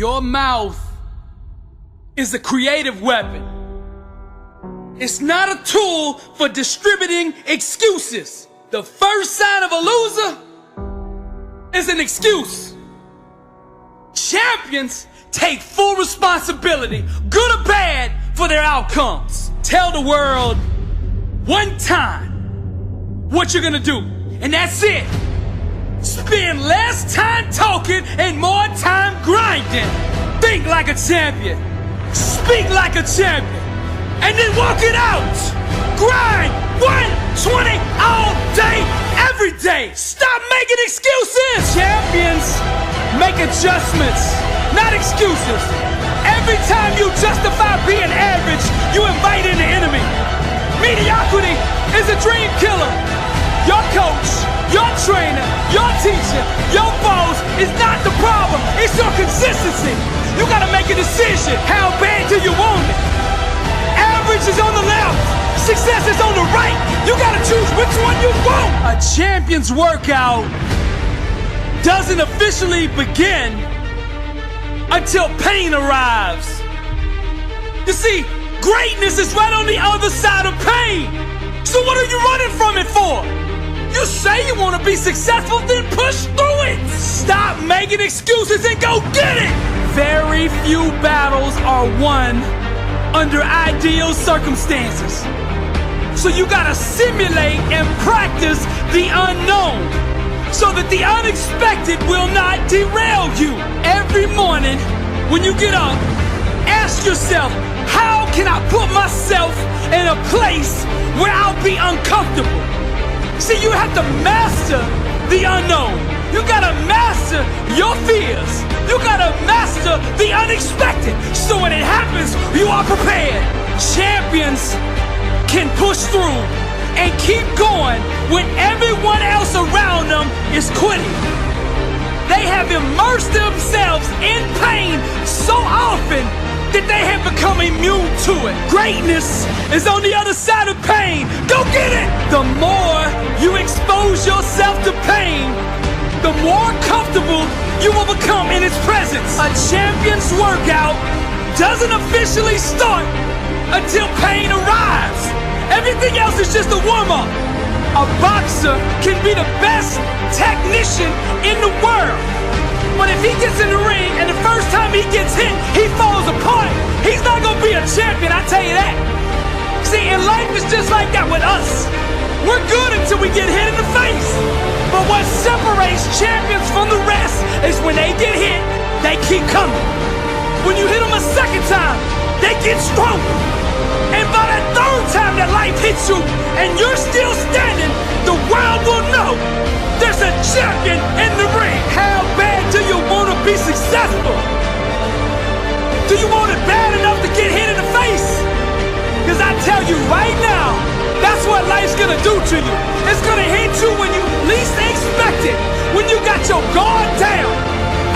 Your mouth is a creative weapon. It's not a tool for distributing excuses. The first sign of a loser is an excuse. Champions take full responsibility, good or bad, for their outcomes. Tell the world one time what you're gonna do, and that's it. Spend less time talking and more time grinding. Think like a champion, speak like a champion, and then walk it out. Grind 120 all day, every day. Stop making excuses. Champions make adjustments, not excuses. Every time you justify being average, you invite in the enemy. Mediocrity is a dream killer. Your coach, your trainer, your teacher, your boss is not the problem. It's your consistency. You gotta make a decision. How bad do you want it? Average is on the left, success is on the right. You gotta choose which one you want. A champion's workout doesn't officially begin until pain arrives. You see, greatness is right on the other side of pain. So what are you running from it for? You say you want to be successful, then push through it. Stop making excuses and go get it. Very few battles are won under ideal circumstances. So you gotta simulate and practice the unknown so that the unexpected will not derail you. Every morning when you get up, ask yourself, how can I put myself in a place where I'll be uncomfortable? See, you have to master the unknown. You gotta master your fears. You gotta master the unexpected. So when it happens, you are prepared. Champions can push through and keep going when everyone else around them is quitting. They have immersed themselves in pain so often that they have become immune to it. Greatness is on the other side of pain. Go get it! The more you expose yourself to pain, the more comfortable you will become in its presence. A champion's workout doesn't officially start until pain arrives. Everything else is just a warm-up. A boxer can be the best technician in the world, but if he gets in the ring and the first time he gets hit, he falls apart, he's not gonna be a champion, I tell you that. See, and life is just like that with us. We're good until we get hit in the face. But what separates champions from the rest is when they get hit, they keep coming. When you hit them a second time, they get stronger. And by that third time that life hits you and you're still standing, the world will know there's a champion in the ring. How bad do you want to be successful? Do you want it bad enough to get hit in the face? Because I tell you right now, that's what life's gonna do to you. It's gonna hit you when you least expect it. When you got your guard down,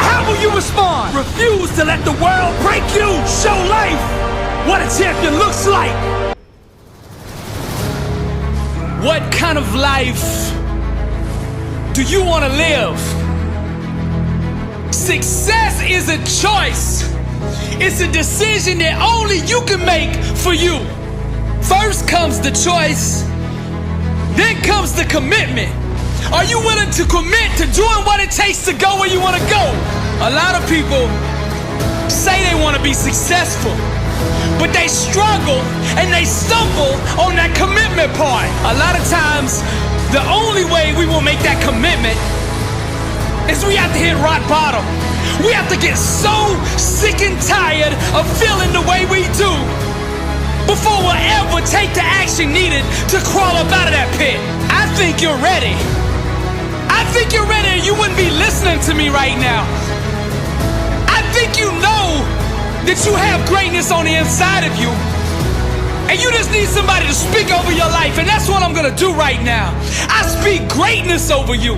how will you respond? Refuse to let the world break you. Show life what a champion looks like. What kind of life do you want to live? Success is a choice. It's a decision that only you can make for you. First comes the choice, then comes the commitment. Are you willing to commit to doing what it takes to go where you want to go? A lot of people say they want to be successful, but they struggle and they stumble on that commitment part. A lot of times, the only way we will make that commitment is we have to hit rock bottom. We have to get so sick and tired of feeling the way we do before we'll ever take the action needed to crawl up out of that pit. I think you're ready. I think you're ready, or you wouldn't be listening to me right now. I think you know that you have greatness on the inside of you, and you just need somebody to speak over your life, and that's what I'm gonna do right now. I speak greatness over you.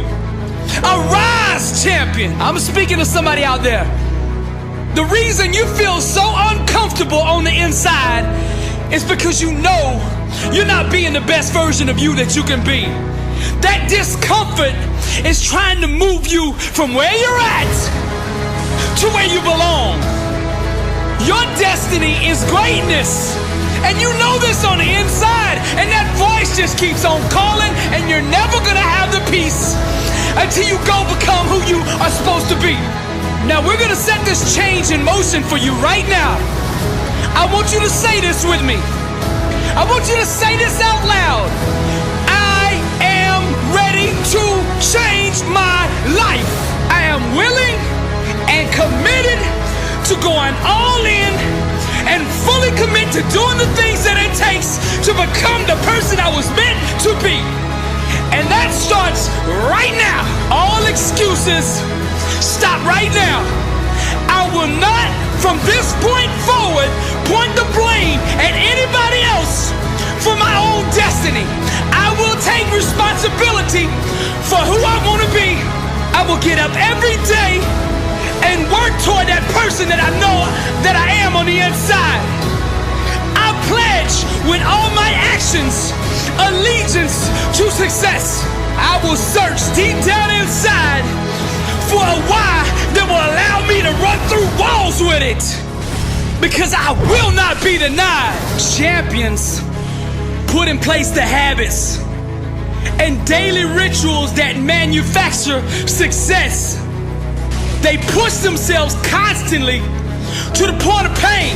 Arise, champion. I'm speaking to somebody out there. The reason you feel so uncomfortable on the inside is because you know you're not being the best version of you that you can be. That discomfort is trying to move you from where you're at to where you belong. destiny is greatness. And you know this on the inside, and that voice just keeps on calling, and you're never gonna have the peace until you go become who you are supposed to be. Now we're gonna set this change in motion for you right now. I want you to say this with me. I want you to say this out loud. I am ready to change my life. I am willing and committed to going all in and fully commit to doing the things that it takes to become the person I was meant to be. And that starts right now. All excuses, stop right now. I will not, from this point forward, point the blame at anybody else for my own destiny. I will take responsibility for who I want to be. I will get up every day and work toward that person that I know that I am on the inside. I pledge with all my actions allegiance to success. I will search deep down inside for a why that will allow me to run through walls with it, because I will not be denied. Champions put in place the habits and daily rituals that manufacture success. They push themselves constantly to the point of pain.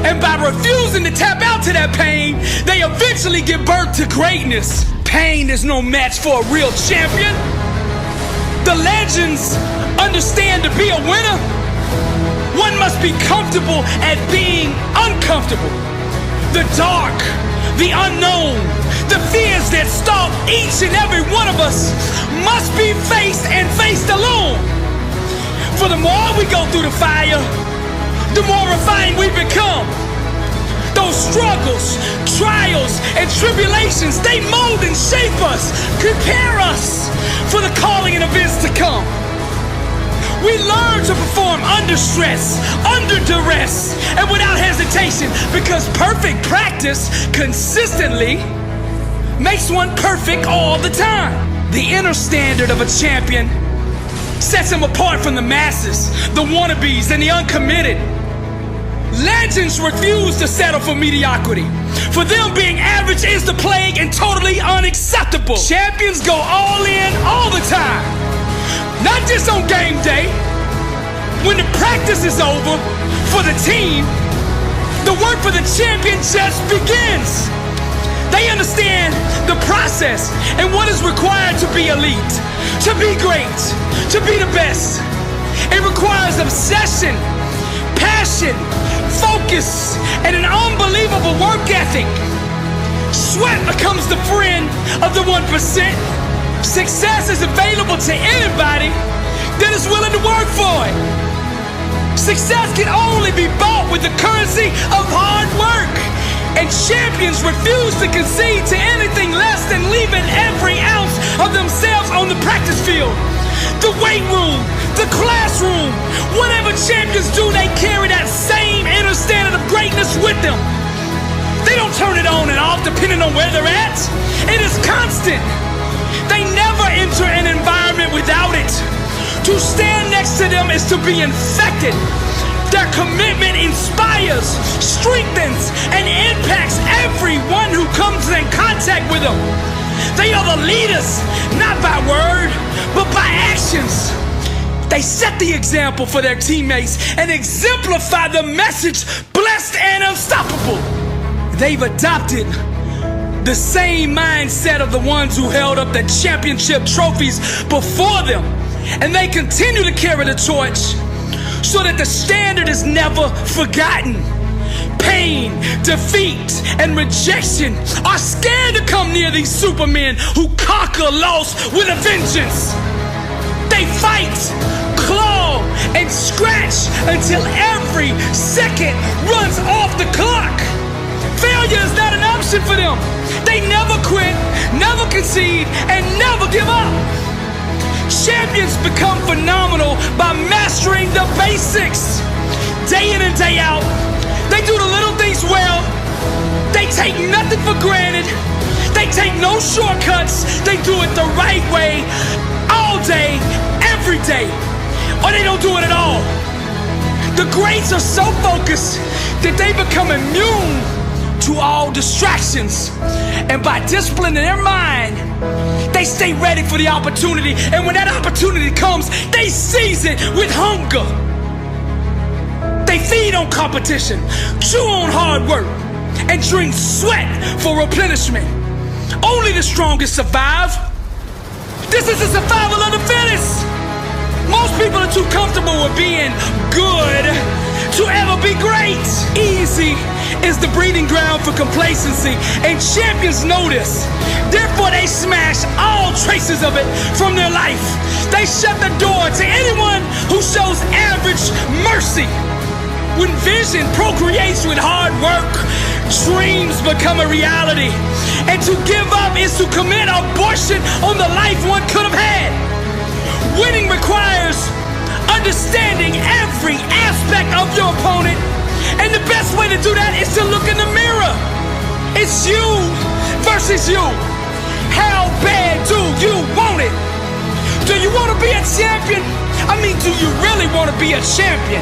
And by refusing to tap out to that pain, they eventually give birth to greatness. Pain is no match for a real champion. The legends understand to be a winner, one must be comfortable at being uncomfortable. The dark, the unknown, the fears that stalk each and every one of us must be faced and faced alone. For the more we go through the fire, the more refined we become. Those struggles, trials, and tribulations, they mold and shape us, prepare us for the calling and events to come. We learn to perform under stress, under duress, and without hesitation, because perfect practice consistently makes one perfect all the time. The inner standard of a champion sets him apart from the masses, the wannabes, and the uncommitted. Legends refuse to settle for mediocrity. For them, being average is the plague and totally unacceptable. Champions go all in all the time. Not just on game day. When the practice is over for the team, the work for the champion just begins. They understand the process and what is required to be elite, to be great, to be the best. It requires obsession, passion, focus, and an unbelievable work ethic. Sweat becomes the friend of the 1%. Success is available to anybody that is willing to work for it. Success can only be bought with the currency of hard work. And champions refuse to concede to anything less than leaving every ounce of themselves on the practice field. The weight room, the classroom, whatever champions do, they carry that same inner standard of greatness with them. They don't turn it on and off depending on where they're at. It is constant. They never enter an environment without it. To stand next to them is to be infected. Their commitment inspires, strengthens, and impacts everyone who comes in contact with them. They are the leaders, not by word, but by actions. They set the example for their teammates and exemplify the message, blessed and unstoppable. They've adopted the same mindset of the ones who held up the championship trophies before them. And they continue to carry the torch so that the standard is never forgotten. Pain, defeat, and rejection are scared to come near these supermen who conquer loss with a vengeance. They fight, claw, and scratch until every second runs off the clock. Failure is not an option for them. They never quit, never concede, and never give up. Champions become phenomenal by mastering the basics. Day in and day out, they do the little things well. They take nothing for granted. They take no shortcuts. They do it the right way, all day, every day. Or they don't do it at all. The greats are so focused that they become immune to all distractions. And by disciplining their mind, they stay ready for the opportunity. And when that opportunity comes, they seize it with hunger. They feed on competition, chew on hard work, and drink sweat for replenishment. Only the strongest survive. This is the survival of the fittest. Most people are too comfortable with being good to ever be great. Easy is the breeding ground for complacency, and champions know this. Therefore, they smash all traces of it from their life. They shut the door to anyone who shows average mercy. When vision procreates with hard work, dreams become a reality. And to give up is to commit abortion on the life one could have had. Winning requires understanding every aspect of your opponent. And the best way to do that is to look in the mirror. It's you versus you. How bad do you want it? Do you want to be a champion? I mean, do you really want to be a champion?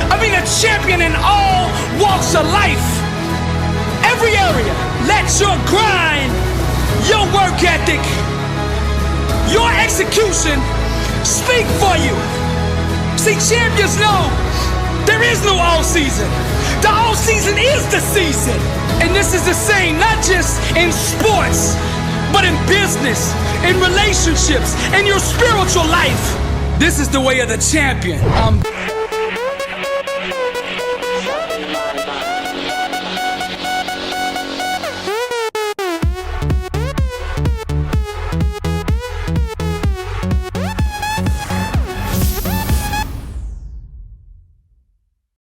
I mean, a champion in all walks of life. Every area. Let your grind, your work ethic, your execution speak for you. See, champions know there is no all season. The all season is the season. And this is the same, not just in sports, but in business, in relationships, in your spiritual life. This is the way of the champion.